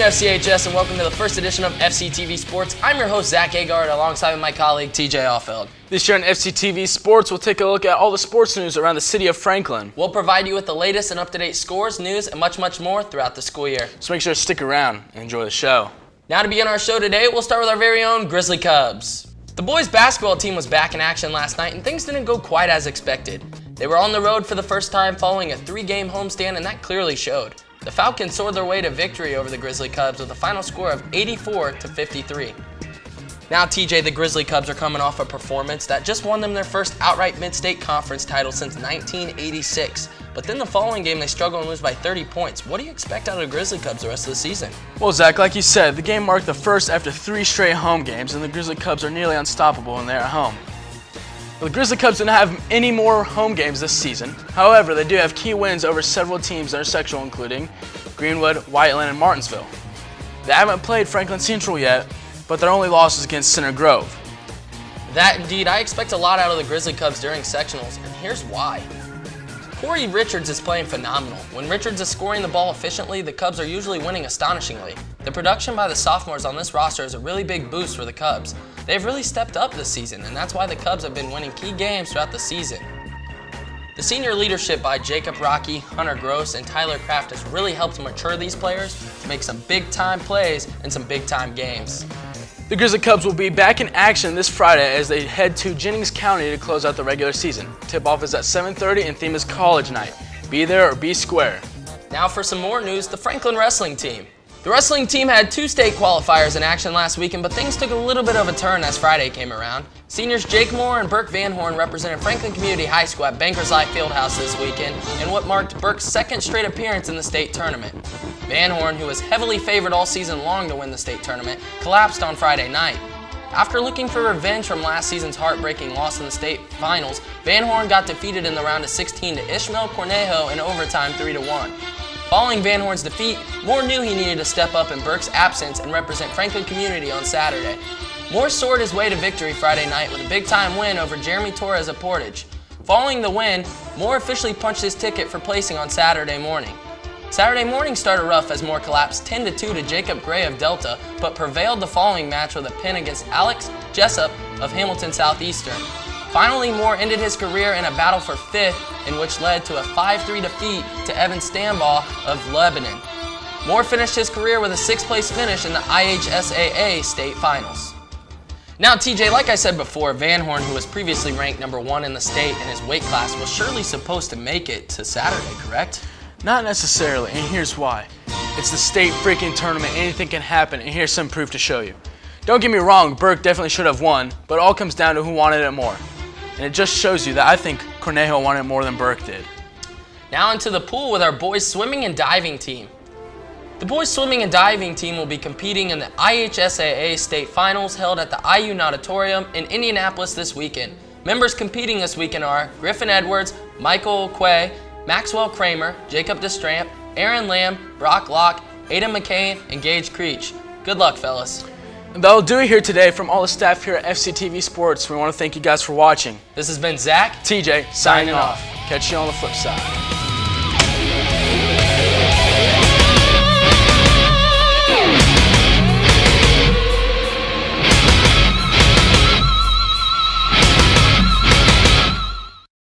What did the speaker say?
FCHS and welcome to the first edition of FCTV Sports. I'm your host, Zach Agard, alongside my colleague, TJ Offeld. This year on FCTV Sports, we'll take a look at all the sports news around the city of Franklin. We'll provide you with the latest and up-to-date scores, news, and much, much more throughout the school year. So make sure to stick around and enjoy the show. Now to begin our show today, we'll start with our very own Grizzly Cubs. The boys basketball team was back in action last night and things didn't go quite as expected. They were on the road for the first time following a 3-game homestand and that clearly showed. The Falcons soared their way to victory over the Grizzly Cubs with a final score of 84-53. Now TJ, the Grizzly Cubs are coming off a performance that just won them their first outright mid-state conference title since 1986. But then the following game they struggle and lose by 30 points. What do you expect out of the Grizzly Cubs the rest of the season? Well, Zach, like you said, the game marked the first after 3 straight home games, and the Grizzly Cubs are nearly unstoppable when they're at home. The Grizzly Cubs don't have any more home games this season. However, they do have key wins over several teams that are sectional, including Greenwood, Whiteland, and Martinsville. They haven't played Franklin Central yet, but their only loss is against Center Grove. That indeed, I expect a lot out of the Grizzly Cubs during sectionals, and here's why. Corey Richards is playing phenomenal. When Richards is scoring the ball efficiently, the Cubs are usually winning astonishingly. The production by the sophomores on this roster is a really big boost for the Cubs. They've really stepped up this season, and that's why the Cubs have been winning key games throughout the season. The senior leadership by Jacob Rocky, Hunter Gross, and Tyler Kraft has really helped mature these players to make some big-time plays and some big-time games. The Grizzly Cubs will be back in action this Friday as they head to Jennings County to close out the regular season. Tip-off is at 7:30 and theme is College Night. Be there or be square. Now for some more news, the Franklin wrestling team. The wrestling team had 2 state qualifiers in action last weekend, but things took a little bit of a turn as Friday came around. Seniors Jake Moore and Burke Van Horn represented Franklin Community High School at Bankers Life Fieldhouse this weekend in what marked Burke's second straight appearance in the state tournament. Van Horn, who was heavily favored all season long to win the state tournament, collapsed on Friday night. After looking for revenge from last season's heartbreaking loss in the state finals, Van Horn got defeated in the round of 16 to Ishmael Cornejo in overtime 3-1. Following Van Horn's defeat, Moore knew he needed to step up in Burke's absence and represent Franklin Community on Saturday. Moore soared his way to victory Friday night with a big-time win over Jeremy Torres of Portage. Following the win, Moore officially punched his ticket for placing on Saturday morning. Saturday morning started rough as Moore collapsed 10-2 to Jacob Gray of Delta, but prevailed the following match with a pin against Alex Jessup of Hamilton Southeastern. Finally, Moore ended his career in a battle for 5th, in which led to a 5-3 defeat to Evan Stambaugh of Lebanon. Moore finished his career with a 6th place finish in the IHSAA state finals. Now TJ, like I said before, Van Horn, who was previously ranked number 1 in the state in his weight class, was surely supposed to make it to Saturday, correct? Not necessarily, and here's why. It's the state freaking tournament, anything can happen, and here's some proof to show you. Don't get me wrong, Burke definitely should have won, but it all comes down to who wanted it more. And it just shows you that I think Cornejo wanted it more than Burke did. Now into the pool with our boys swimming and diving team. The boys swimming and diving team will be competing in the IHSAA state finals held at the IU Auditorium in Indianapolis this weekend. Members competing this weekend are Griffin Edwards, Michael Quay, Maxwell Kramer, Jacob DeStramp, Aaron Lamb, Brock Locke, Aidan McCain, and Gage Creech. Good luck, fellas. That'll do it here today from all the staff here at FCTV Sports. We want to thank you guys for watching. This has been Zach, TJ, signing off. Catch you on the flip side.